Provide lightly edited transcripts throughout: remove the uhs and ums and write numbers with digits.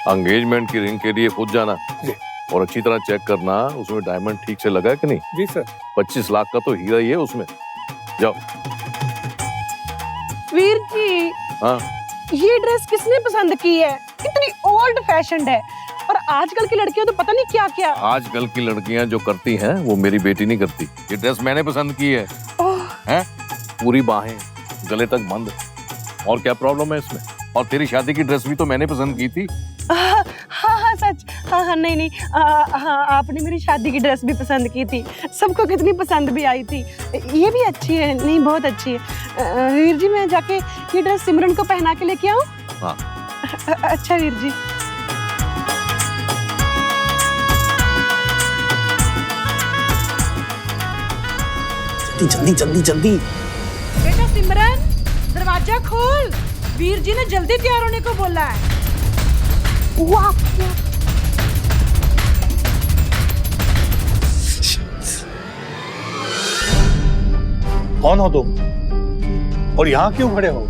Engagement की ring के लिए खुद जाना जी। और अच्छी तरह चेक करना उसमें डायमंड ठीक से लगा है कि नहीं। जी सर। 25 लाख का तो हीरा ही है उसमें। जाओ। वीर जी, हाँ, ये ड्रेस किसने पसंद की है? कितनी ओल्ड फैशन्ड है। और आजकल की लड़कियां तो पता नहीं क्या क्या। आजकल की लड़कियां जो करती हैं वो मेरी बेटी नहीं करती। ये ड्रेस मैंने पसंद की है। हैं? पूरी बाहें गले तक बंद। और क्या प्रॉब्लम है इसमें? और तेरी शादी की ड्रेस भी तो मैंने पसंद की थी। हाँ हाँ सच। हाँ नहीं हाँ, आपने मेरी शादी की ड्रेस भी पसंद की थी। सबको कितनी पसंद भी आई थी। ये भी अच्छी है। नहीं, बहुत अच्छी है। वीर जी, मैं जाके ये ड्रेस सिमरन को पहना के लेके आऊं? हाँ। अच्छा वीर जी। जल्दी जल्दी जल्दी। बेटा सिमरन, दरवाजा खोल। वीर जी ने जल्दी तैयार होने को बोला है। वाह, कौन हो तुम और यहाँ क्यों खड़े हो?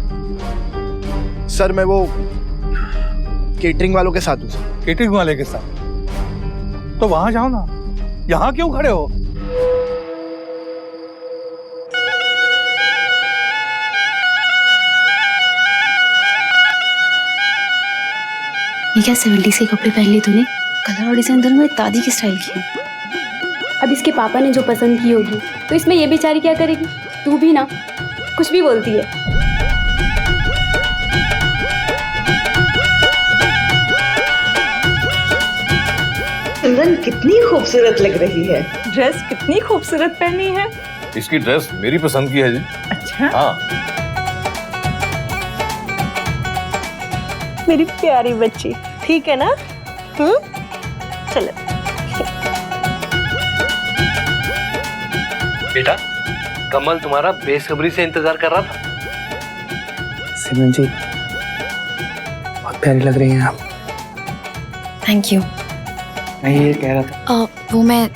सर मैं वो केटरिंग वालों के साथ हूँ सर। केटरिंग वाले के साथ? तो वहां जाओ ना, यहाँ क्यों खड़े हो? ये क्या 70s के कपड़े पहन लिए तूने? कलर और डिजाइन दोनों में दादी की स्टाइल की है। अब इसके पापा ने जो पसंद की होगी तो इसमें ये बेचारी क्या करेगी? तू भी ना कुछ भी बोलती है। सिमरन कितनी खूबसूरत लग रही है। ड्रेस कितनी खूबसूरत पहनी है। इसकी ड्रेस मेरी पसंद की है जी। अच्छा। हाँ। मेरी प्यारी बच्ची, ठीक है ना? चलो। बेटा, कमल तुम्हारा बेसब्री से इंतजार कर रहा था। सिमरन जी, बहुत प्यारी लग रही हैं आप। Thank you. मैं ये कह रहा था। वो मैं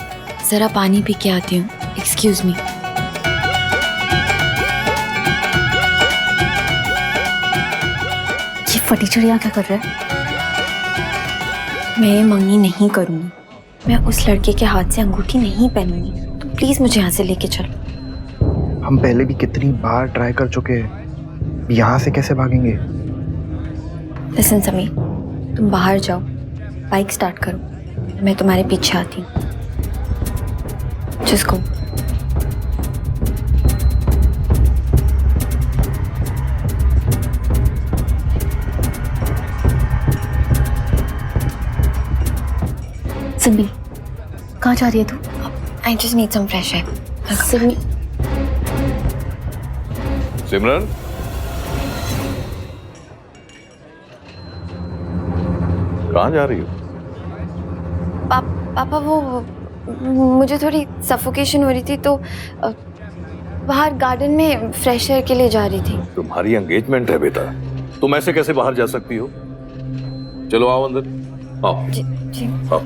जरा पानी पी के आती हूँ। Excuse me. ये फटीचर यहाँ क्या कर रहा है? मैं ये मंगनी नहीं करूँगी। मैं उस लड़के के हाथ से अंगूठी नहीं पहनूंगी। तुम प्लीज मुझे यहाँ से लेके चलो। हम पहले भी कितनी बार ट्राई कर चुके हैं, यहाँ से कैसे भागेंगे? लिसन समीर, तुम बाहर जाओ, बाइक स्टार्ट करो, मैं तुम्हारे पीछे आती हूँ। जिसको सिमी, कहाँ जा रही है तू? I just need some fresh air. Simi. Simran, कहाँ जा रही हो? पापा वो मुझे थोड़ी सफोकेशन हो रही थी तो बाहर गार्डन में फ्रेश एयर के लिए जा रही थी। तुम्हारी एंगेजमेंट है बेटा, तुम ऐसे कैसे बाहर जा सकती हो? चलो आओ अंदर, आओ। जी। आओ।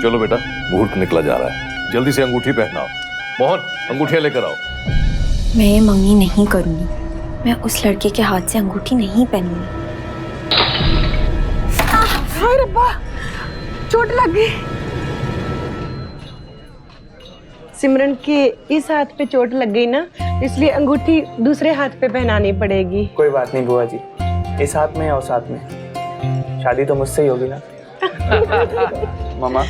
चलो बेटा, मुहूर्त निकला जा रहा है, जल्दी से अंगूठी पहनाओ। मोहन, अंगूठियां लेकर आओ। मैं ये मंगनी नहीं करूंगी। मैं उस लड़के के हाथ से अंगूठी नहीं पहनूंगी। हाय रब्बा, चोट लग गई। सिमरन के इस हाथ पे चोट लग गई ना, इसलिए अंगूठी दूसरे हाथ पे पहनानी पड़ेगी। कोई बात नहीं बुआ जी, इस हाथ में और साथ में। शादी तो मुझसे ही होगी ना। मामा।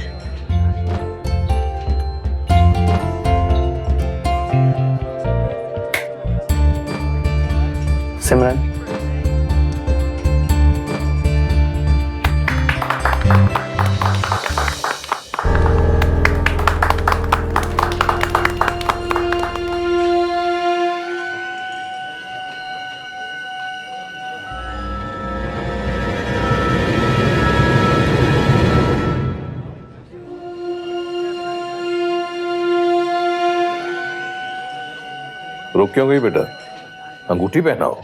सिमरन, रुक क्यों गई बेटा? अंगूठी पहनाओ।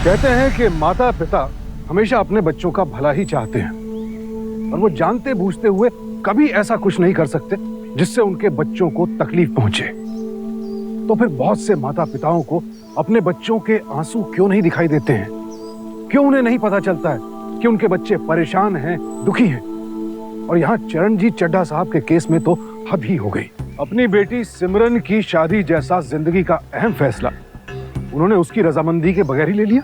कहते हैं कि माता पिता हमेशा अपने बच्चों का भला ही चाहते हैं, और वो जानते बूझते हुए कभी ऐसा कुछ नहीं कर सकते जिससे उनके बच्चों को तकलीफ पहुंचे। तो फिर बहुत से माता पिताओं को अपने बच्चों के आंसू क्यों नहीं दिखाई देते हैं? क्यों उन्हें नहीं पता चलता है कि उनके बच्चे परेशान हैं, दुखी हैं? और यहाँ चरणजीत चड्ढा साहब के केस में तो हद ही हो गई। अपनी बेटी सिमरन की शादी जैसा जिंदगी का अहम फैसला उन्होंने उसकी रजामंदी के बगैर ही ले लिया।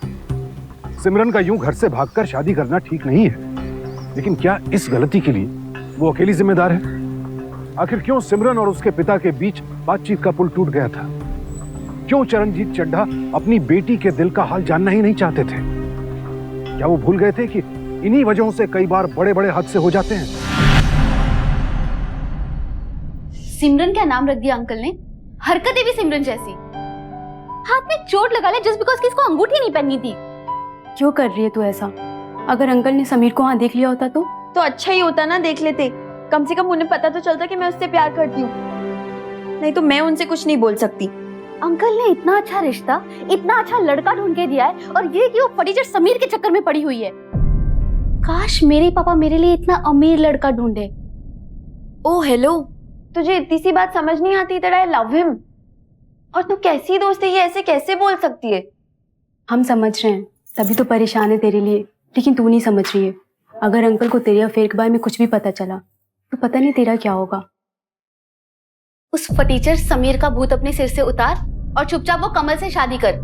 सिमरन का यूं घर से भागकर शादी करना ठीक नहीं है, लेकिन क्या इस गलती के लिए वो अकेली जिम्मेदार है? आखिर क्यों सिमरन और उसके पिता के बीच बातचीत का पुल टूट गया था? क्यों चरणजीत चड्ढा अपनी बेटी के दिल का हाल जानना ही नहीं चाहते थे? क्या वो भूल गए थे कि इन्हीं वजहों से कई बार बड़े बड़े हादसे हो जाते हैं? सिमरन क्या नाम रख दिया अंकल ने, हरकतें भी सिमरन जैसी। हाथ में चोट लगा ले जस्ट बिकॉज कि इसको अंगूठी नहीं पहननी थी। क्यों कर रही है तू ऐसा? अगर अंकल ने समीर को वहाँ देख लिया होता तो अच्छा ही होता ना, देख लेते। कम से कम उन्हें पता तो चलता कि मैं उससे प्यार करती हूँ। नहीं तो मैं उनसे कुछ नहीं बोल सकती। अंकल ने इतना अच्छा रिश्ता, इतना अच्छा लड़का ढूंढ के दिया है, और ये कि वो फटीचर समीर के चक्कर में पड़ी हुई है। काश मेरे पापा मेरे लिए इतना अमीर लड़का ढूंढे। ओ हेलो, तुझे इतनी सी बात समझ नहीं आती तेरा आई लव हिम? और तू कैसी दोस्त है, ये ऐसे कैसे बोल सकती है? हम समझ रहे हैं, तभी तो परेशान है तेरे लिए, लेकिन तू नहीं समझ रही है। अगर अंकल को तेरे अफेयर के बारे में कुछ भी पता चला तो पता नहीं तेरा क्या होगा। उस फटीचर समीर का भूत अपने सिर से उतार और चुपचाप वो कमल से शादी कर,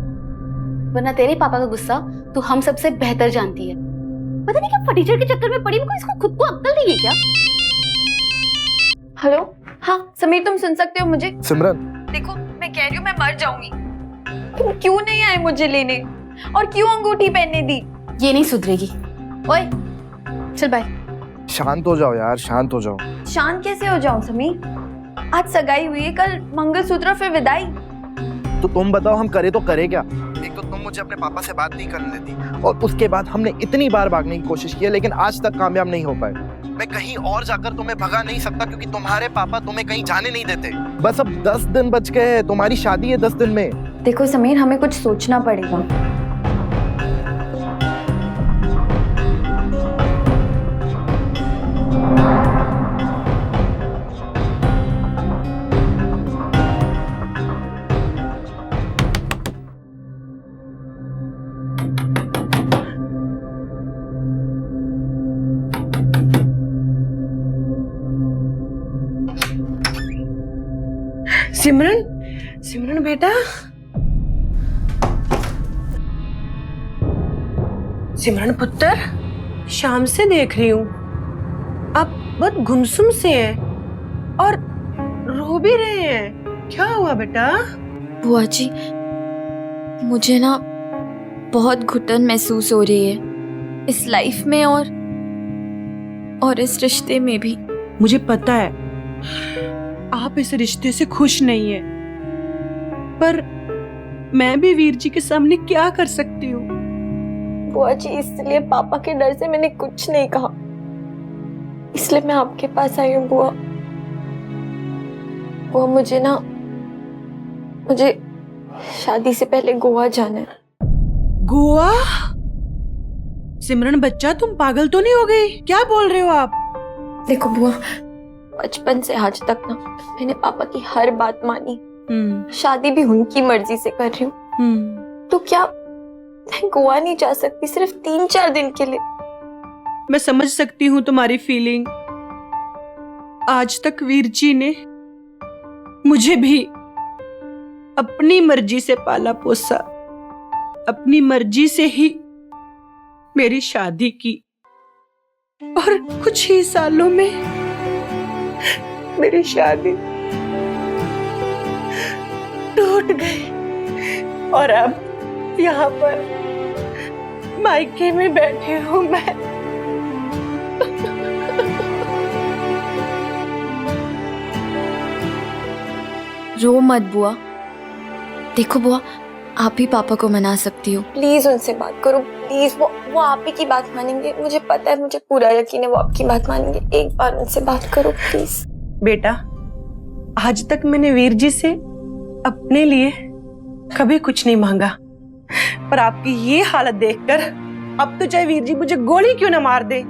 वरना तेरे पापा का गुस्सा तू हम सबसे बेहतर जानती है। पता नहीं क्या फटीचर के चक्कर में पड़ी, वो इसको खुद को अक्ल नहीं है क्या? हेलो, हाँ समीर, तुम सुन सकते हो मुझे? सिमरन, देखो मैं कह रही हूँ मैं मर जाऊंगी। तुम क्यों नहीं आए मुझे लेने, और क्यों अंगूठी पहनने दी? ये नहीं सुधरेगी। ओए चल बाय। शांत हो जाओ यार, शांत हो जाओ। शांत कैसे हो जाऊं समीर? आज सगाई हुई है, कल मंगलसूत्र, फिर विदाई। तो तुम बताओ हम करे तो करे क्या? एक तो तुम मुझे अपने पापा से बात नहीं करने देती, और उसके बाद हमने इतनी बार भागने की कोशिश की है, लेकिन आज तक कामयाब नहीं हो पाए। मैं कहीं और जाकर तुम्हें भगा नहीं सकता, क्योंकि तुम्हारे पापा तुम्हें कहीं जाने नहीं देते। बस अब 10 दिन बच गए हैं, तुम्हारी शादी है 10 दिन में। देखो समीर, हमें कुछ सोचना पड़ेगा। सिमरन, सिमरन बेटा, सिमरन पुत्र, शाम से देख रही हूँ आप बहुत गुमसुम से हैं और रो भी रहे हैं। क्या हुआ बेटा? बुआ जी, मुझे ना बहुत घुटन महसूस हो रही है इस लाइफ में और इस रिश्ते में भी। मुझे पता है आप इस रिश्ते से खुश नहीं है, पर मैं भी वीर जी के सामने क्या कर सकती हूँ? बुआ जी, इसलिए पापा के डर से मैंने कुछ नहीं कहा, इसलिए मैं आपके पास आई हूँ। बुआ, मुझे शादी से पहले गोवा जाना है। गोवा? सिमरन बच्चा, तुम पागल तो नहीं हो गई? क्या बोल रहे हो आप? देखो बुआ, बचपन से आज तक ना मैंने पापा की हर बात मानी। शादी भी उनकी मर्जी से कर रही हूँ। तो क्या मैं गोवा नहीं जा सकती सिर्फ 3-4 दिन के लिए? मैं समझ सकती हूँ तुम्हारी फीलिंग। आज तक वीर जी ने मुझे भी अपनी मर्जी से पाला पोसा, अपनी मर्जी से ही मेरी शादी की, और कुछ ही सालों में मेरी शादी टूट गई और अब यहाँ पर मायके में बैठी हूँ मैं। रो मत बुआ। देखो बुआ, आप ही पापा को मना सकती हो। प्लीज उनसे बात करो, प्लीज। वो आप ही की बात मानेंगे, मुझे पता है, मुझे पूरा यकीन है वो आपकी बात मानेंगे। एक बार उनसे बात करो प्लीज। बेटा, आज तक मैंने वीर जी से अपने लिए कभी कुछ नहीं मांगा, पर आपकी ये हालत देखकर अब तो चाहे वीर जी मुझे गोली क्यों ना मार दे,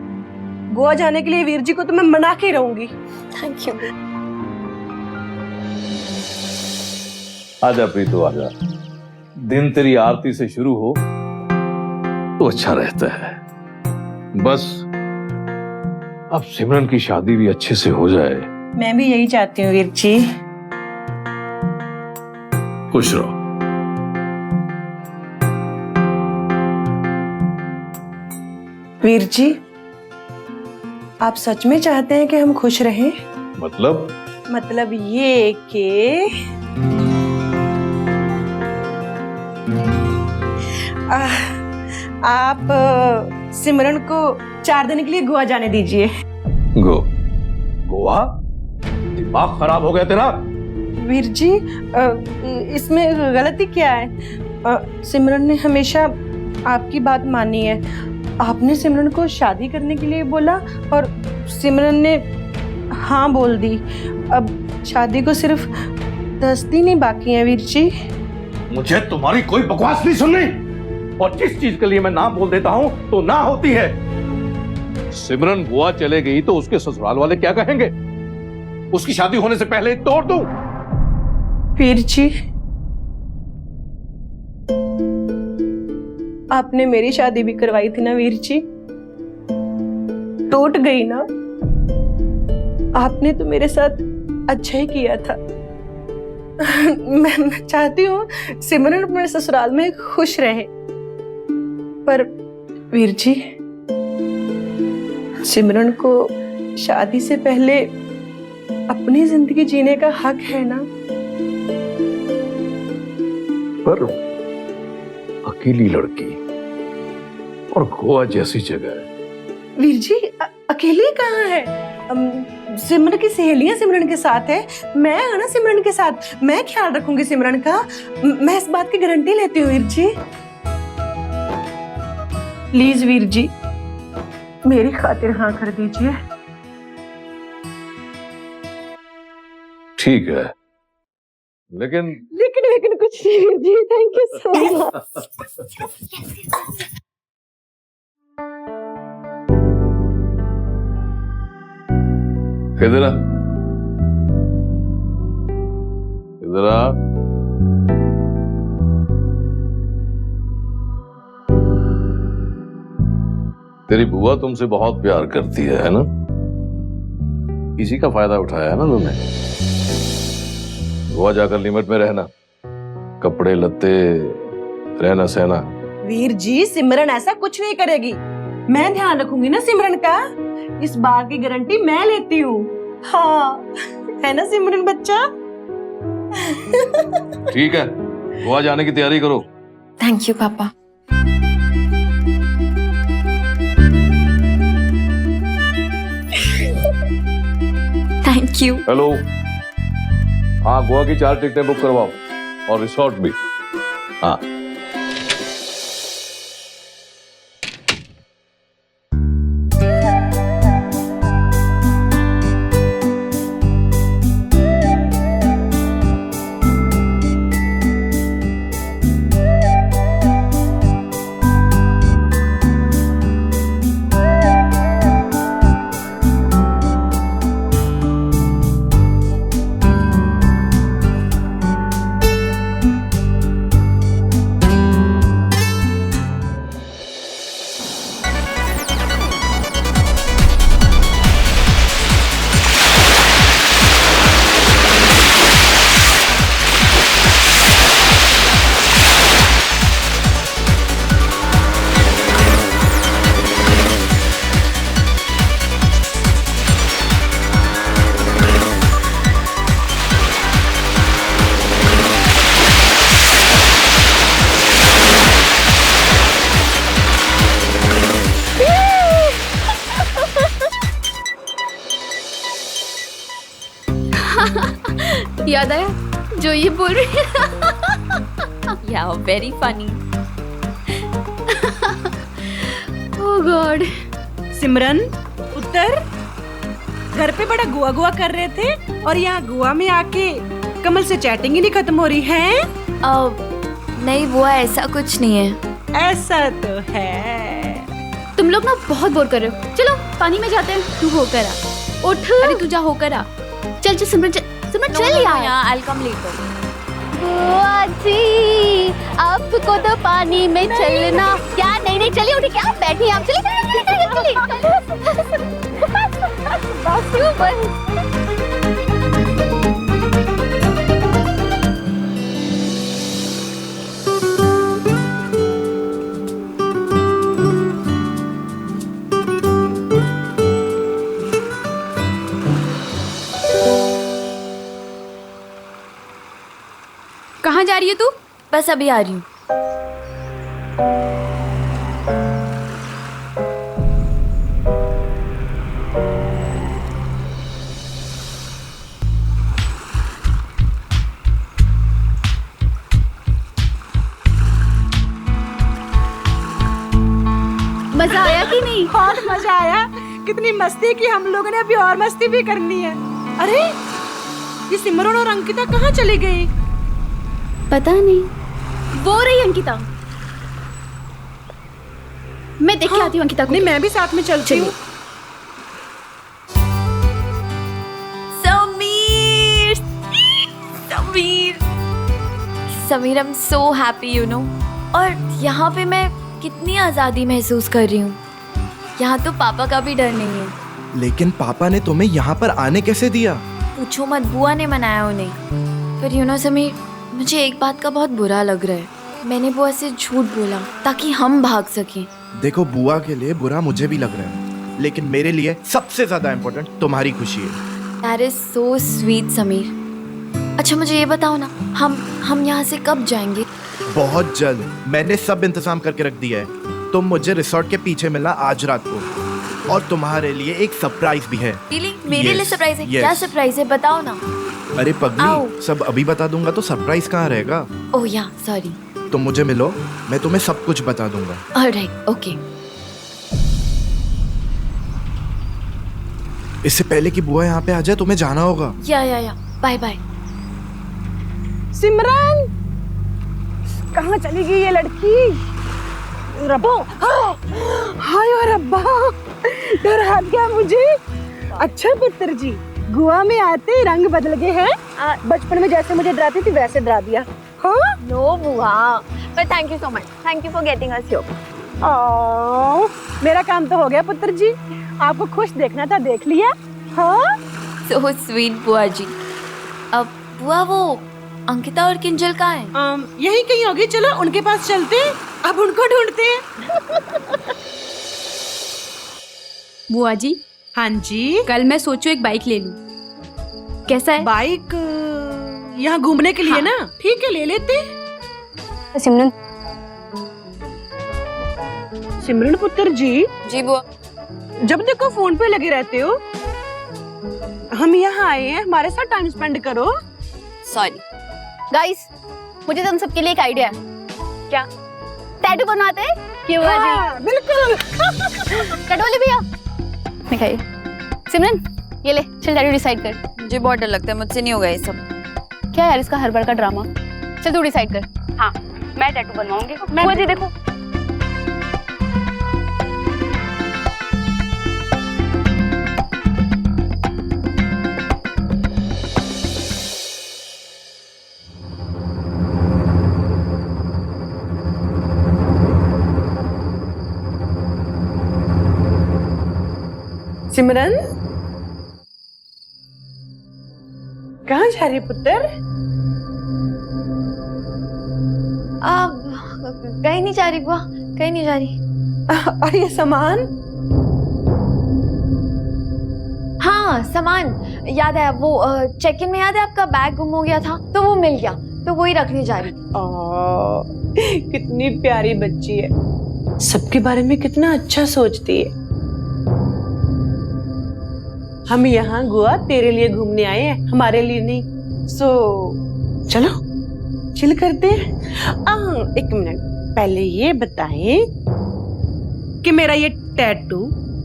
गोवा जाने के लिए वीर जी को तो मैं मना के रहूंगी। Thank you. आजा प्रीतो आजा, दिन तेरी आरती से शुरू हो तो अच्छा रहता है। बस अब सिमरन की शादी भी अच्छे से हो जाए। मैं भी यही चाहती हूँ वीर जी। खुश रहो। वीर जी, आप सच में चाहते हैं कि हम खुश रहें? मतलब ये कि आप सिमरन को 4 दिन के लिए गोवा जाने दीजिए। गोवा? दिमाग खराब हो गया तेरा? वीर जी, इसमें गलती क्या है? सिमरन ने हमेशा आपकी बात मानी है। आपने सिमरन को शादी करने के लिए बोला और सिमरन ने हाँ बोल दी। अब शादी को सिर्फ 10 दिन ही बाकी हैं वीर जी। मुझे तुम्हारी कोई बकवास नहीं सुननी, और जिस चीज के लिए मैं ना बोल देता हूं तो ना होती है। सिमरन गोवा चले गई तो उसके ससुराल वाले क्या कहेंगे? उसकी शादी होने से पहले तोड़ दूं? वीर जी, आपने मेरी शादी भी करवाई थी ना वीर जी, टूट गई ना। आपने तो मेरे साथ अच्छा ही किया था। मैं चाहती हूँ सिमरन अपने ससुराल में खुश रहे, पर वीर जी, सिमरन को शादी से पहले अपनी जिंदगी जीने का हक है ना। पर अकेली लड़की और गोवा जैसी जगह है। वीर जी, अकेली कहाँ है? सिमरन की सहेलियां सिमरन के साथ है, मैं हूं ना सिमरन के साथ। मैं ख्याल रखूंगी सिमरन का, मैं इस बात की गारंटी लेती हूँ वीर जी। प्लीज वीर जी, मेरी खातिर हाँ कर दीजिए। ठीक है, लेकिन कुछ नहीं Veer ji. Thank you so much. इधर आ, इधर आ। तेरी बुआ तुमसे बहुत प्यार करती है ना? इसी का फायदा उठाया है ना तुमने। गोवा जाकर लिमिट में रहना, कपड़े लत्ते, रहना सहना। वीर जी, सिमरन ऐसा कुछ नहीं करेगी। मैं ध्यान रखूंगी ना सिमरन का, इस बात की गारंटी मैं लेती हूँ। हाँ, है ना सिमरन बच्चा? ठीक है, गोवा जाने की तैयारी करो। थैंक यू पापा। Thank you. हेलो, हाँ, गोवा की 4 टिकटें बुक करवाओ और रिसोर्ट भी। हाँ, याद आया जो ये बोल रही है। या वेरी फनी। ओह गॉड। सिमरन, उत्तर। घर पे बड़ा गुआ गुआ कर रहे थे और यहाँ गोवा में आके कमल से चैटिंग ही नहीं खत्म हो रही है। नहीं बुआ, ऐसा कुछ नहीं है। ऐसा तो है। तुम लोग ना बहुत बोर कर रहे हो, चलो पानी में जाते हैं। तू होकर आ, उठ। अरे तू जा होकर आ। चल चल सिमरन, सिमरन चल यार। I will come later. बुआ जी आपको तो पानी में चलना। क्या नहीं नहीं, चलिए उठिए, क्या बैठिए आप, चलिए कहाँ जा रही है तू? बस अभी आ रही हूँ। मजा आया कि नहीं? बहुत मजा आया। कितनी मस्ती की हम लोगों ने, अभी और मस्ती भी करनी है। अरे ये सिमरन और अंकिता कहाँ चली गई? पता नहीं, वो रही अंकिता। मैं देख के आती हूँ अंकिता को। नहीं, मैं भी साथ में चलती हूँ। Sameer, Sameer, Sameer, I am so happy you know. और यहाँ पे मैं कितनी आज़ादी महसूस कर रही हूँ। यहाँ तो पापा का भी डर नहीं है। लेकिन पापा ने तुम्हें यहाँ पर आने कैसे दिया? पूछो मत, बुआ ने मनाया उन्हें। पर यू नो समीर, मुझे एक बात का बहुत बुरा लग रहा है। मैंने बुआ से झूठ बोला ताकि हम भाग सकें। देखो, बुआ के लिए बुरा मुझे भी लग रहा है, लेकिन मेरे लिए सबसे ज्यादा इम्पोर्टेंट तुम्हारी खुशी है। That is so sweet Sameer. अच्छा मुझे ये बताओ ना, हम यहाँ से कब जाएंगे? बहुत जल्द। मैंने सब इंतजाम करके रख दिया है। तुम मुझे रिसोर्ट के पीछे मिलना आज रात को, और तुम्हारे लिए एक सरप्राइज भी है। Really? मेरे लिए सरप्राइज है? yes. क्या सरप्राइज है, बताओ ना। अरे आओ। पगली, सब अभी बता दूंगा तो सरप्राइज कहाँ रहेगा। ओह या सॉरी। तुम मुझे मिलो, मैं तुम्हें सब कुछ बता दूंगा। Alright, okay. इससे पहले कि बुआ यहाँ पे आ जाए तुम्हें जाना होगा। या बाय बाय। सिमरन कहाँ चली गई ये लड़की? रब्बा, हाय और रब्बा, डर आ गया मुझे। अच्छा पुत्र जी, गोवा में आते रंग बदल गए हैं। बचपन में जैसे मुझे डराती थी वैसे डरा दिया। हाँ? नो बुआ, पर thank you so much. Thank you for getting us here. मेरा काम तो हो गया पुत्र जी। आपको खुश देखना था, देख लिया। हाँ? सो स्वीट बुआ जी। अब बुआ वो अंकिता और किंजल कहाँ हैं? यही कहीं होगी, चलो उनके पास चलते हैं। अब उनको ढूंढते हैं। बुआ जी। हाँ जी। कल मैं सोचू एक बाइक ले लूं, कैसा है? बाइक यहाँ घूमने के लिए? हाँ। ना ठीक है, ले लेते। सिमरन। सिमरन पुत्र जी। जी बुआ। जब देखो फोन पे लगे रहते हो। हम यहाँ आए हैं, हमारे साथ टाइम स्पेंड करो। सॉरी गाइस, मुझे तुम सबके लिए एक आइडिया है। क्या? टैटू बनवाते हैं? क्यों बुआ जी? हाँ, बिल्कुल। कटोली भैया दिखाइए। सिमरन ये ले, चल टैटू डिसाइड कर। मुझे बहुत डर लगता है, मुझसे नहीं होगा ये सब। क्या यार इसका हर बार का ड्रामा। चल तू डिसाइड कर। हाँ मैं टैटू बनवाऊंगी। बुआ जी देखो। सिमरन कहाँ जा रही पुत्र? अब कहीं नहीं जा रही बुआ, कहीं नहीं जा रही। और ये सामान? हाँ सामान याद है, वो चेक इन में याद है आपका बैग गुम हो गया था, तो वो मिल गया, तो वही रखने जा रही थी। कितनी प्यारी बच्ची है, सबके बारे में कितना अच्छा सोचती है। हम यहाँ गोवा तेरे लिए घूमने आए हैं, हमारे लिए नहीं। सो चलो चिल करते हैं। एक मिनट, पहले ये बताएं कि मेरा ये टैटू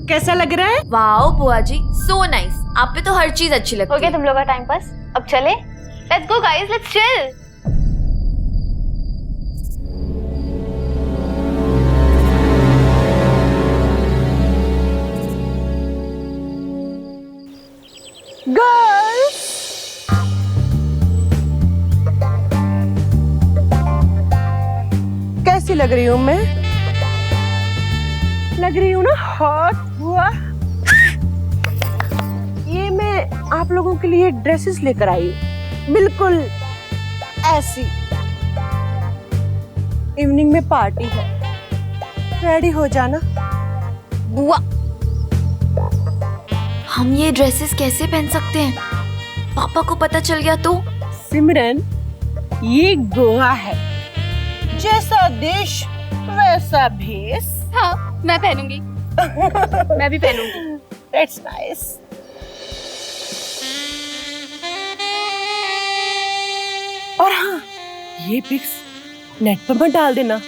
कैसा लग रहा है? वाओ बुआ जी, सो नाइस। आप पे तो हर चीज अच्छी लगती है। हो गया तुम लोग का टाइम पास, अब चले। Let's go guys, let's chill. Girls, कैसी लग रही हूँ मैं? लग रही हूँ ना हॉट हुआ। ये मैं आप लोगों के लिए ड्रेसेस लेकर आई हूँ, बिल्कुल ऐसी। इवनिंग में पार्टी है, रेडी हो जाना। बुआ, हम ये ड्रेसेस कैसे पहन सकते हैं? पापा को पता चल गया तो? सिमरन, ये गोवा है, जैसा देश वैसा भेष। हाँ, मैं पहनूंगी। मैं भी पहनूंगी। That's nice. और हाँ, ये पिक्स नेट पर मत डाल देना,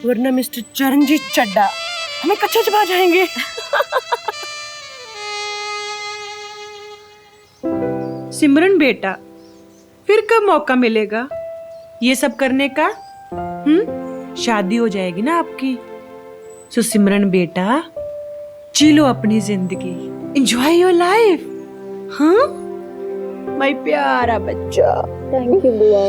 वरना मिस्टर चरणजीत चड्डा हमें कच्चा चबा जाएंगे। सिमरन बेटा, फिर कब मौका मिलेगा ये सब करने का? शादी हो जाएगी ना आपकी, सो सिमरन बेटा जी लो अपनी जिंदगी, एंजॉय योर लाइफ। हाँ माय प्यारा बच्चा। थैंक यू बुआ।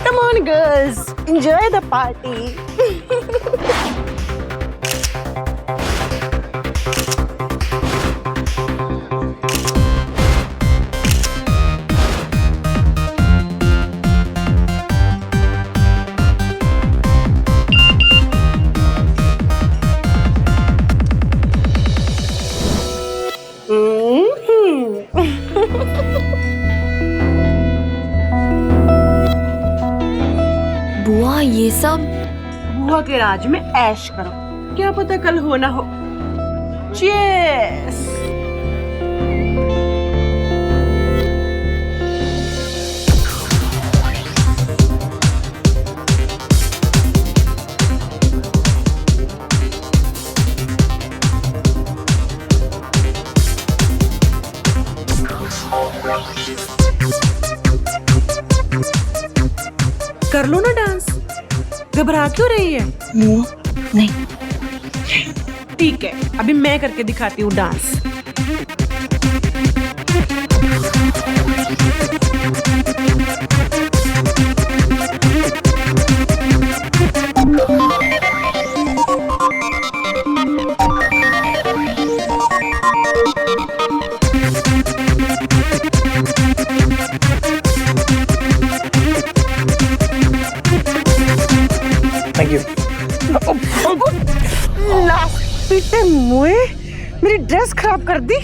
Come on girls, enjoy the party. बुआ, ये सब? बुआ के राज में ऐश करो, क्या पता कल हो ना हो। चीयर्स। कर लो ना डांस, घबरा क्यों रही है? नहीं। ठीक है, अभी मैं करके दिखाती हूँ डांस। Thank you. पीटे मुए, मेरी ड्रेस खराब कर दी,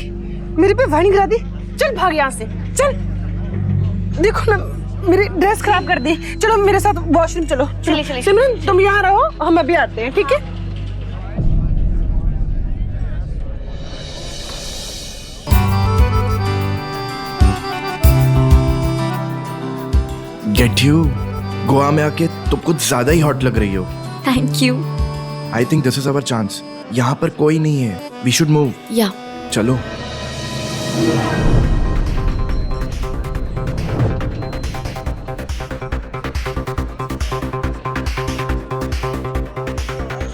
मेरे पे वाइनिंग करा दी। चल भाग यहाँ से, चल। देखो ना, मेरी ड्रेस खराब कर दी। चलो मेरे साथ वॉशरूम चलो। चलिए। सिमरन, तुम यहाँ रहो, हम अभी आते हैं, ठीक है? गेट यू, गोवा में आके तुम कुछ ज्यादा ही हॉट लग रही हो। Thank you. I think this is our chance. यहाँ पर कोई नहीं है, वी शुड मूव। या चलो।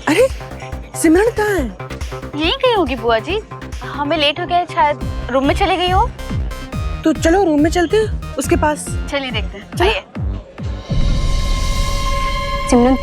अरे सिमरन कहाँ है? यहीं गई होगी बुआ जी, हमें लेट हो गया, शायद रूम में चली गई हो। तो चलो रूम में चलते हैं, उसके पास। चलिए देखते हैं। चलिए। सिमरन,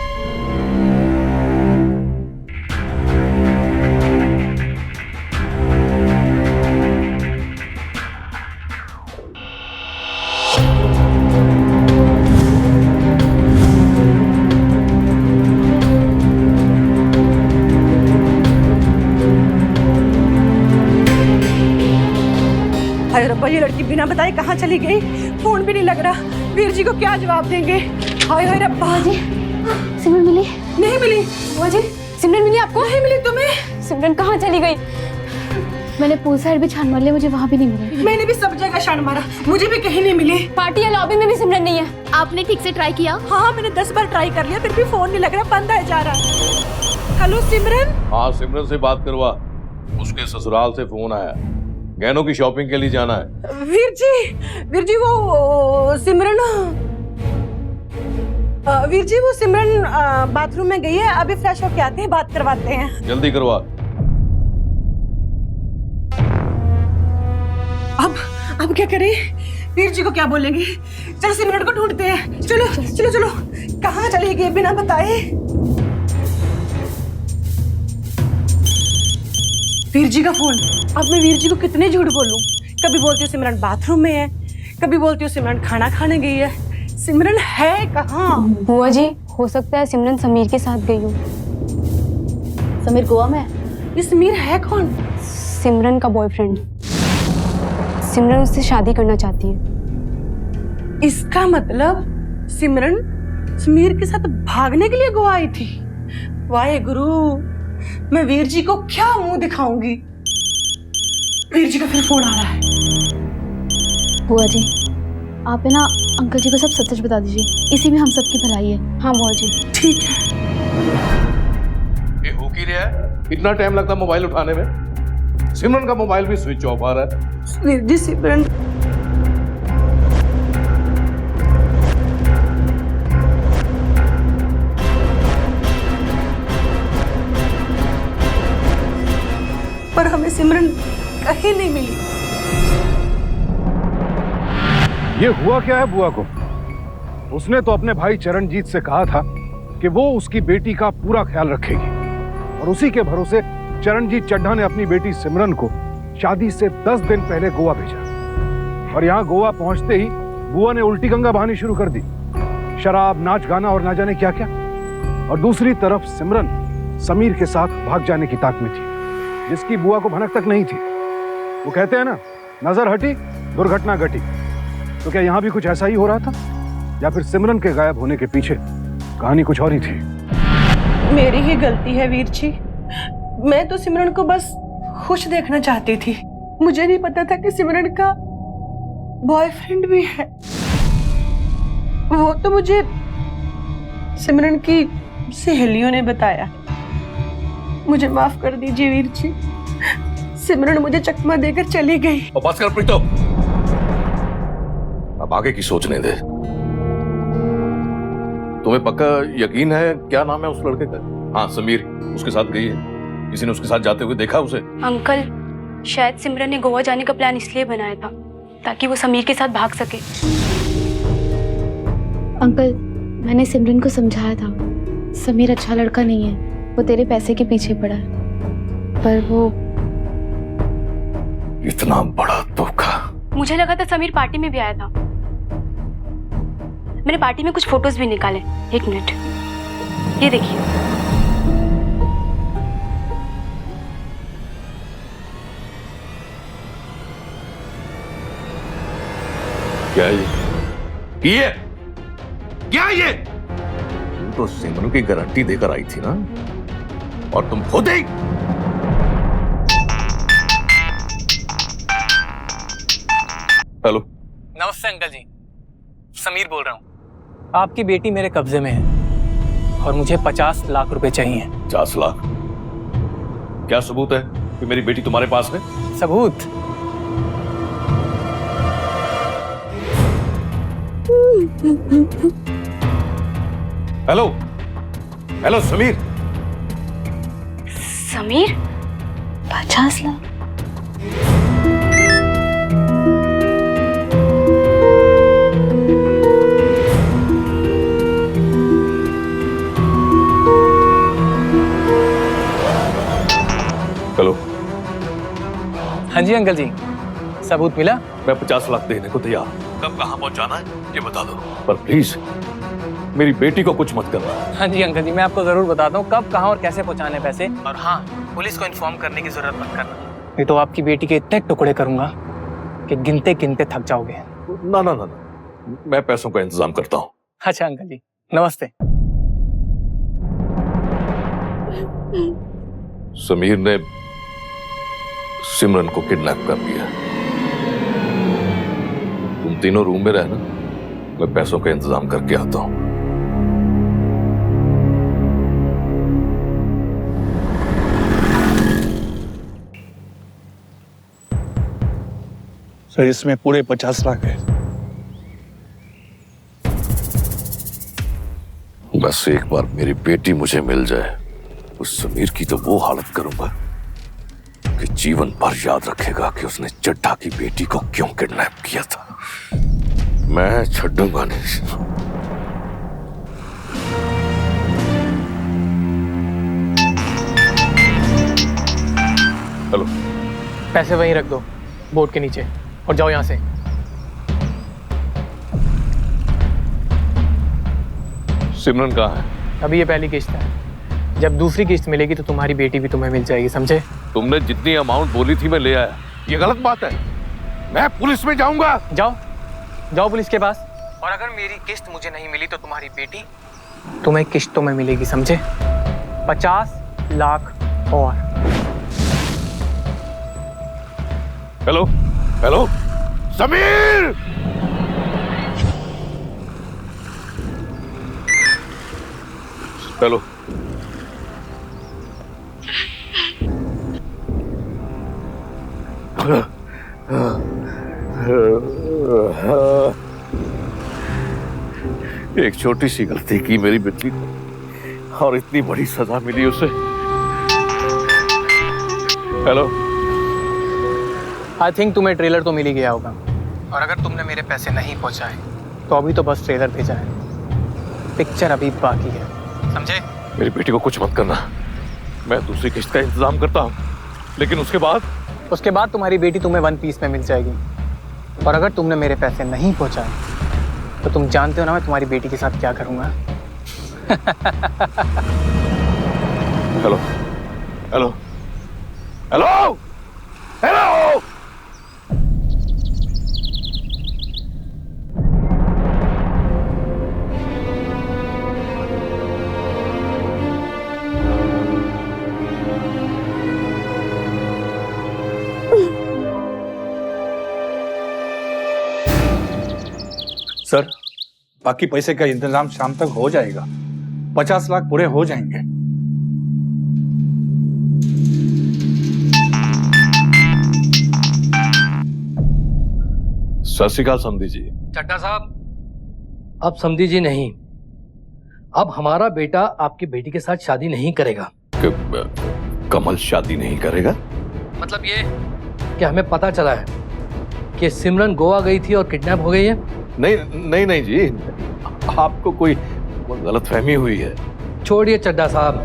अरे रब्बा, ये लड़की बिना बताए कहाँ चली गई? फोन भी नहीं लग रहा, वीर जी को क्या जवाब देंगे? हाय हाय रब्बा जी। सिमरन मिली? नहीं मिली। बुआ जी, सिमरन मिली आपको? नहीं मिली तुम्हें? सिमरन कहाँ चली गई? मैंने पूल साइड भी छान मार लिया, मुझे वहाँ भी नहीं मिली। मैंने भी सब जगह छान मारा, मुझे भी कहीं नहीं मिली। पार्टी या लॉबी में भी सिमरन नहीं है। आपने ठीक से ट्राई किया? हाँ, मैंने 10 बार ट्राई कर लिया, फिर भी फोन नहीं लग रहा, बंद है जा रहा। हेलो सिमरन। हाँ, सिमरन से बात करवा, उसके ससुराल से फोन आया, गहनों की शॉपिंग के लिए जाना है। वीर जी वो सिमरन बाथरूम में गई है, अभी फ्रेश होके आते हैं, बात करवाते हैं। जल्दी करवा। अब क्या करें? वीर जी को क्या बोलेंगे? चलो सिमरन को ढूंढते हैं। चलो चलो चलो। कहाँ चली गई बिना बताए? वीर जी का फोन। अब मैं वीर जी को कितने झूठ बोलूं? कभी बोलती हूँ सिमरन बाथरूम में है, कभी बोलती हूँ सिमरन खाना खाने गई है। सिमरन है कहाँ? बुआ जी, हो सकता है सिमरन समीर के साथ गई हो। समीर गोवा में है। ये समीर है कौन? सिमरन का बॉयफ्रेंड। सिमरन उससे शादी करना चाहती है। इसका मतलब सिमरन समीर के साथ भागने के लिए गोवा आई थी। वाहे गुरु, मैं वीर जी को क्या मुंह दिखाऊंगी? वीर जी का फिर फोन आ रहा है। बुआ जी, आप है ना अंकल जी को सब सच सच बता दीजिए, इसी में हम सबकी भलाई है। हाँ बुआ जी। ठीक है। ये हो की रहा है? इतना टाइम लगता मोबाइल उठाने में? सिमरन का मोबाइल भी स्विच ऑफ आ रहा है। वीर जी, सिमरन पर हमें सिमरन कहीं नहीं मिली। ये हुआ क्या है बुआ को? उसने तो अपने भाई चरणजीत से कहा था कि वो उसकी बेटी का पूरा ख्याल रखेगी, और उसी के भरोसे चरणजीत चड्ढा ने अपनी बेटी सिमरन को शादी से 10 दिन पहले गोवा भेजा। और यहाँ गोवा पहुंचते ही बुआ ने उल्टी गंगा बहानी शुरू कर दी। शराब, नाच गाना और ना जाने क्या क्या। और दूसरी तरफ सिमरन समीर के साथ भाग जाने की ताक में थी, जिसकी बुआ को भनक तक नहीं थी। वो कहते हैं ना, नजर हटी दुर्घटना घटी। तो क्या यहाँ भी कुछ ऐसा ही हो रहा था, या फिर सिमरन के गायब होने के पीछे कहानी कुछ और ही थी? मेरी ही गलती है वीर जी। मैं तो सिमरन को बस खुश देखना चाहती थी। मुझे नहीं पता था कि सिमरन का बॉयफ्रेंड भी है। वो तो मुझे सिमरन की सहेलियों ने बताया। मुझे माफ कर दीजिए वीर जी। सिमरन मुझे चकमा देकर चली गई। और बस कर प्रीतो, अब आगे की सोचने दे। तुम्हें पक्का यकीन है क्या नाम है उस लड़के का? हाँ समीर, उसके साथ गई है? किसी ने उसके साथ जाते हुए देखा उसे? अंकल, शायद सिमरन ने गोवा जाने का प्लान इसलिए बनाया था ताकि वो समीर के साथ भाग सके। अंकल, मैंने सिमरन को समझाया था, समीर अच्छा लड़का नहीं है, वो तेरे पैसे के पीछे पड़ा है। पर वो इतना बड़ा धोखा। मुझे लगा था समीर पार्टी में भी आया था। मैंने पार्टी में कुछ फोटोज भी निकाले। एक मिनट, ये देखिए। क्या ये क्या ये? तू तो सिमरन की गारंटी देकर आई थी ना, और तुम खुद ही। हेलो। नमस्ते अंकल जी, समीर बोल रहा हूँ। आपकी बेटी मेरे कब्जे में है और मुझे 50 लाख रुपए चाहिए। 50 लाख? क्या सबूत है कि मेरी बेटी तुम्हारे पास है? सबूत? Hello hello Sameer. Sameer? 50 lakh? Hello. हाँ जी अंकल जी, सबूत मिला? मैं 50 लाख देने को तैयार। कब कहाँ पहुंचाना है ये बता दो, पर प्लीज मेरी बेटी को कुछ मत करना। हाँ जी अंकल जी, मैं आपको जरूर बताता हूँ कब, कहाँ और कैसे पहुँचाने पैसे। और हाँ, पुलिस को इन्फॉर्म करने की जरूरत मत करना, नहीं तो आपकी बेटी के इतने टुकड़े करूंगा कि गिनते गिनते थक जाओगे। ना ना ना, मैं पैसों का इंतजाम करता हूँ। अच्छा अंकल जी, नमस्ते। समीर ने सिमरन को किडनैप कर लिया। तुम तीनों रूम में रहना, मैं पैसों का इंतजाम करके आता हूं। सर, इसमें पूरे 50 लाख है। बस एक बार मेरी बेटी मुझे मिल जाए, उस समीर की तो वो हालत करूंगा कि जीवन भर याद रखेगा कि उसने चड्ढा की बेटी को क्यों किडनैप किया था। मैं छड्डूंगा नहीं। हेलो, पैसे वहीं रख दो बोर्ड के नीचे और जाओ यहाँ से। सिमरन कहाँ है? अभी ये पहली किस्त है, जब दूसरी किस्त मिलेगी तो तुम्हारी बेटी भी तुम्हें मिल जाएगी, समझे? तुमने जितनी अमाउंट बोली थी मैं ले आया। ये गलत बात है। मैं पुलिस में जाऊंगा। जाओ जाओ पुलिस के पास। और अगर मेरी किस्त मुझे नहीं मिली तो तुम्हारी बेटी तुम्हें किस्तों में मिलेगी, समझे? 50 लाख और। Hello hello Sameer, hello. एक छोटी सी गलती की मेरी बेटी ने और इतनी बड़ी सजा मिली उसे। हेलो, आई थिंक तुम्हें ट्रेलर तो मिल ही गया होगा, और अगर तुमने मेरे पैसे नहीं पहुंचाए तो अभी तो बस ट्रेलर भेजा है, पिक्चर अभी बाकी है, समझे? मेरी बेटी को कुछ मत करना, मैं दूसरी किस्त का इंतजाम करता हूँ, लेकिन उसके बाद तुम्हारी बेटी तुम्हें 1 पीस में मिल जाएगी। और अगर तुमने मेरे पैसे नहीं पहुंचाए तो तुम जानते हो ना मैं तुम्हारी बेटी के साथ क्या करूंगा। Hello hello hello hello. Sir, बाकी पैसे का इंतजाम शाम तक हो जाएगा। 50 लाख पूरे हो जाएंगे। सत श्री अकाल समधी जी। चड्ढा साहब, अब समधी जी नहीं, अब हमारा बेटा आपकी बेटी के साथ शादी नहीं करेगा। कमल शादी नहीं करेगा? मतलब ये कि हमें पता चला है कि सिमरन गोवा गई थी और किडनैप हो गई है। नहीं जी, आपको कोई गलतफहमी हुई है। छोड़िए चड्ढा साहब,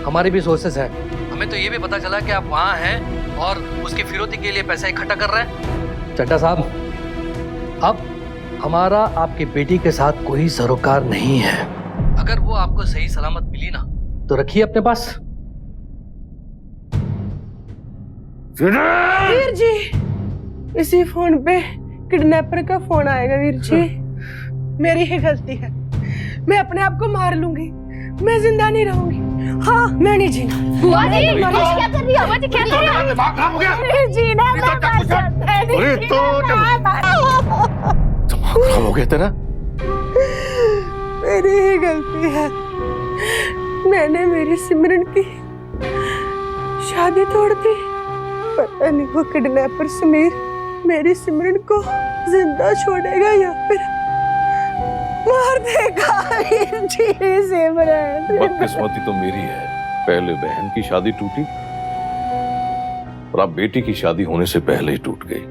हमारी भी सोर्सेस हैं। हमें तो ये भी पता चला कि आप वहाँ हैं और उसकी फिरौती के लिए पैसा इकट्ठा कर रहे हैं। चड्ढा साहब, अब हमारा आपकी बेटी के साथ कोई सरोकार नहीं है। अगर वो आपको सही सलामत मिली ना तो रखिए अपने पास। वीर जी, इसी फोन पे किडनैपर का फोन आएगा। वीर जी, मेरी ही गलती है, मैं अपने आप को मार लूंगी, मैं जिंदा नहीं रहूंगी। हाँ, मैं नहीं जीना। बुआ जी, क्या कर रही हो? बुआ जी, क्या कर रही हो? दिमाग खराब हो गया। नहीं जीना, मैं मर सकता हूं। अरे तो दिमाग खराब हो गया तेरा? मेरी ही गलती है, मैंने मेरी सिमरन की शादी तोड़ दी। पता नहीं वो किडनैपर समीर मेरी सिमरन को जिंदा छोड़ेगा या फिर मार देगा। सिमरन, बदकिस्मती तो मेरी है, पहले बहन की शादी टूटी और अब बेटी की शादी होने से पहले ही टूट गई।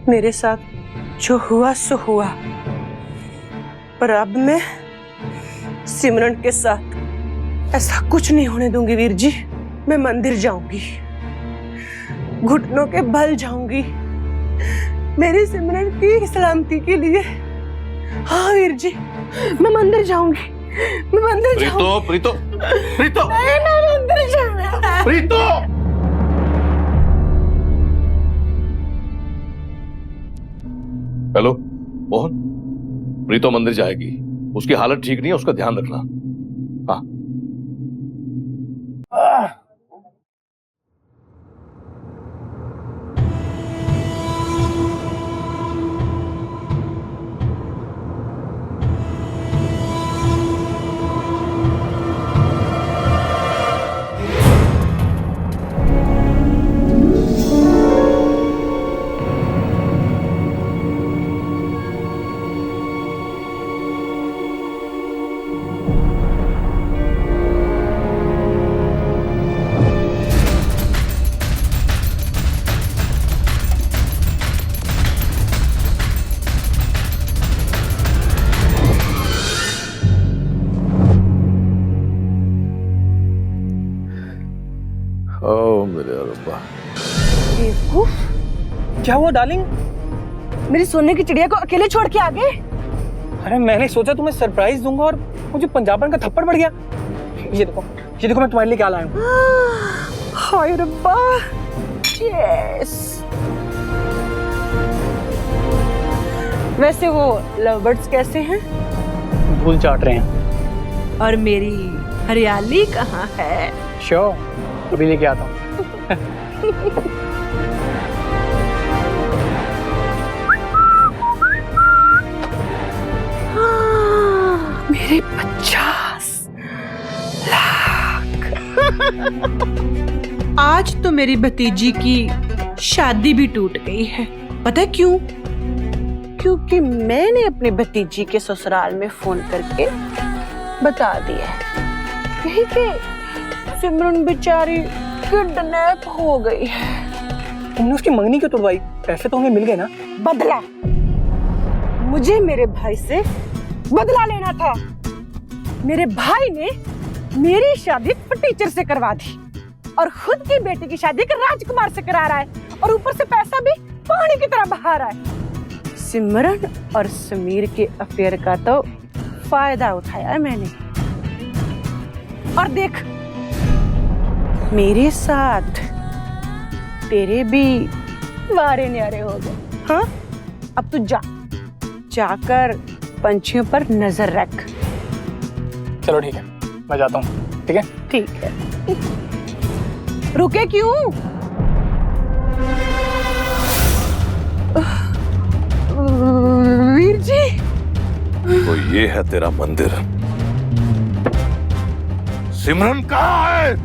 मेरे साथ जो हुआ सो हुआ, पर अब मैं सिमरन के साथ ऐसा कुछ नहीं होने दूंगी। वीर जी, मैं मंदिर जाऊंगी, घुटनों के बल जाऊंगी मेरी सिमरन की सलामती के लिए। हाँ वीर जी, मैं मंदिर जाऊंगी, मैं मंदिर जाऊंगी। प्रीतो प्रीतो मैं मंदिर जाऊंगी। प्रीतो, हेलो मोहन, प्रीतो मंदिर जाएगी, उसकी हालत ठीक नहीं है, उसका ध्यान रखना। हाँ। क्या हुआ डार्लिंग? मेरी सोने की चिड़िया को अकेले छोड़ के आ गए। अरे मैंने सोचा तुम्हें सरप्राइज दूंगा और मुझे पंजाबन का थप्पड़ पड़ गया। ये देखो मैं तुम्हारे लिए क्या लाया हूँ। हाय रब्बा। यस। वैसे वो लव बर्ड्स कैसे हैं? धूल चाट रहे हैं। और मेरी हरियाली कहाँ है? श्योर, अभी लेके आता हूँ। मेरे 50 लाख। आज तो मेरी भतीजी की शादी भी टूट गई है। पता है क्यों? क्योंकि मैंने अपनी भतीजी के ससुराल में फोन करके बता दिया यही कि सिमरन बेचारी किडनैप हो गई है। तुमने उसकी मंगनी क्यों तोड़वाई? पैसे तो हमें मिल गए ना। बदला। मुझे मेरे भाई से बदला लेना था। मेरे भाई ने मेरी शादी फटीचर से करवा दी और खुद की बेटी की शादी एक राजकुमार से करा रहा है और ऊपर से पैसा भी पानी की तरह बहा रहा है। सिमरन और समीर के अफेयर का तो फायदा उठाया मैंने। और देख, मेरे साथ तेरे भी वारे न्यारे हो गए। हाँ, अब तू जाकर पंछियों पर नजर रख। चलो ठीक है, मैं जाता हूँ। ठीक है? ठीक है। रुके क्यों? वीर जी। तो ये है तेरा मंदिर। सिमरन कहाँ है?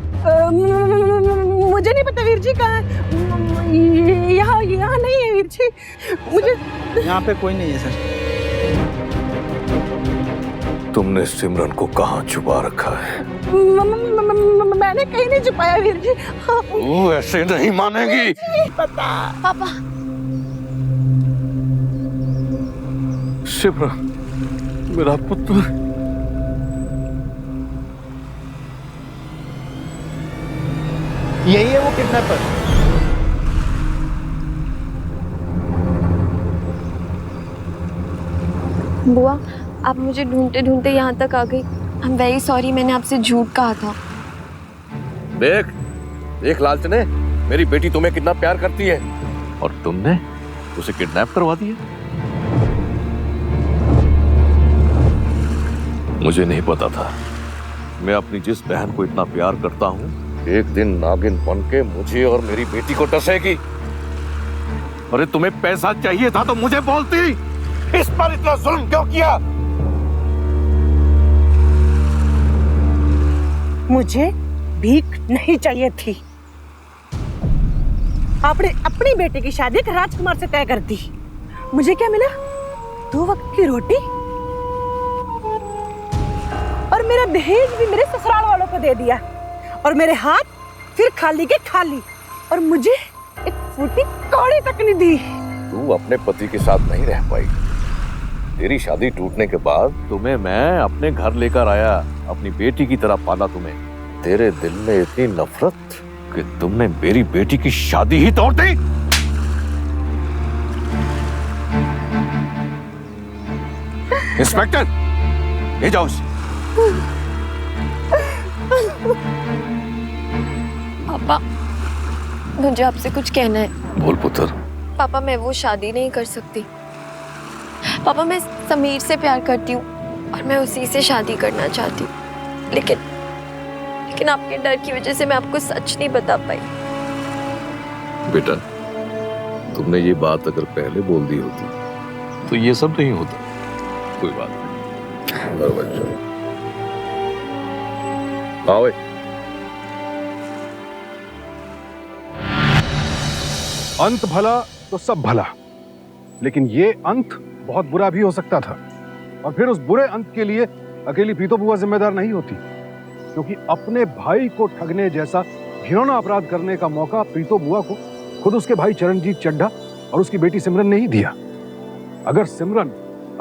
मुझे नहीं पता वीर जी कहाँ है। यहाँ नहीं है वीर जी। मुझे यहाँ पे कोई नहीं है सर। तुमने सिमरन को कहाँ छुपा रखा है? मैंने कहीं नहीं छुपाया वीर जी। तू ऐसे नहीं मानेगी। पता। पापा। सिमरन, मेरा पुत्र। यही है वो किडनैपर। बुआ, आप मुझे ढूंढते ढूंढते यहाँ तक आ गई। आई एम वेरी सॉरी, मैंने आपसे झूठ कहा था। देख लालचने, मेरी बेटी तुम्हें कितना प्यार करती है और तुमने उसे किडनैप करवा दिया। मुझे नहीं पता था। मैं अपनी जिस बहन को इतना प्यार करता हूँ, एक दिन नागिन बन के मुझे और मेरी बेटी को डसेगी। अरे तुम्हें पैसा चाहिए था तो मुझे बोलती। इस पर इतना जुल्म क्यों किया? मुझे भीख नहीं चाहिए थी। आपने अपनी बेटी की शादी एक राजकुमार से तय कर दी। मुझे क्या मिला? 2 वक्त की रोटी और मेरा दहेज भी मेरे ससुराल वालों को दे दिया और मेरे हाथ फिर खाली के खाली और मुझे एक फूटी कौड़ी तक नहीं दी। तू अपने पति के साथ नहीं रह पाई। तेरी शादी टूटने के बाद तुम्हें मैं अपने घर लेकर आया, अपनी बेटी की तरह पाला तुम्हें। तेरे दिल में इतनी नफरत कि तुमने मेरी बेटी की शादी ही तोड़ दी। इंस्पेक्टर, ले जाओ उसे। पापा, मुझे आपसे कुछ कहना है। बोल पुत्र। पापा, मैं वो शादी नहीं कर सकती। पापा, मैं समीर से प्यार करती हूँ और मैं उसी से शादी करना चाहती हूँ, लेकिन आपके डर की वजह से मैं आपको सच नहीं बता पाई। बेटा, तुमने ये बात अगर पहले बोल दी होती तो ये सब नहीं होता। कोई बात नहीं, घर बच्चा आओ। अंत भला तो सब भला, लेकिन ये अंत बहुत बुरा भी हो सकता था। और फिर उस बुरे अंत के लिए अकेली प्रीतो बुआ जिम्मेदार नहीं होती, क्योंकि अपने भाई को ठगने जैसा घिनौना अपराध करने का मौका प्रीतो बुआ को खुद उसके भाई चरणजीत चड्ढा और उसकी बेटी सिमरन ने ही दिया। अगर सिमरन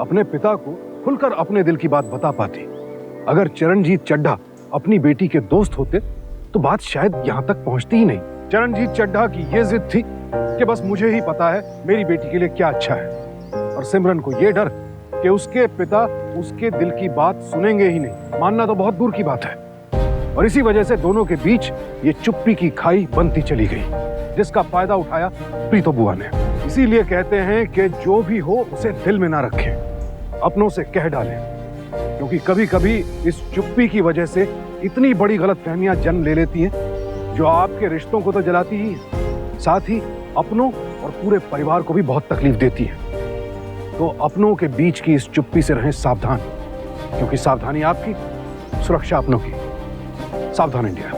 अपने पिता को खुलकर अपने दिल की बात बता पाती, अगर चरणजीत चड्ढा अपनी बेटी के दोस्त होते, तो बात शायद यहां तक पहुंचती ही नहीं। चरणजीत चड्ढा की ये जिद थी कि बस मुझे ही पता है मेरी बेटी के लिए क्या अच्छा है, और सिमरन को ये डर कि उसके पिता उसके दिल की बात सुनेंगे ही नहीं, मानना तो बहुत दूर की बात है। और इसी वजह से दोनों के बीच ये चुप्पी की खाई बनती चली गई, जिसका फायदा उठाया प्रीतो बुआ ने। इसीलिए कहते हैं कि जो भी हो उसे दिल में ना रखें, अपनों से कह डालें, क्योंकि कभी कभी इस चुप्पी की वजह से इतनी बड़ी गलतफहमियां जन्म ले लेती हैं जो आपके रिश्तों को तो जलाती ही है, साथ ही अपनों और पूरे परिवार को भी बहुत तकलीफ देती है। तो अपनों के बीच की इस चुप्पी से रहें सावधान, क्योंकि सावधानी आपकी, सुरक्षा अपनों की। सावधान इंडिया।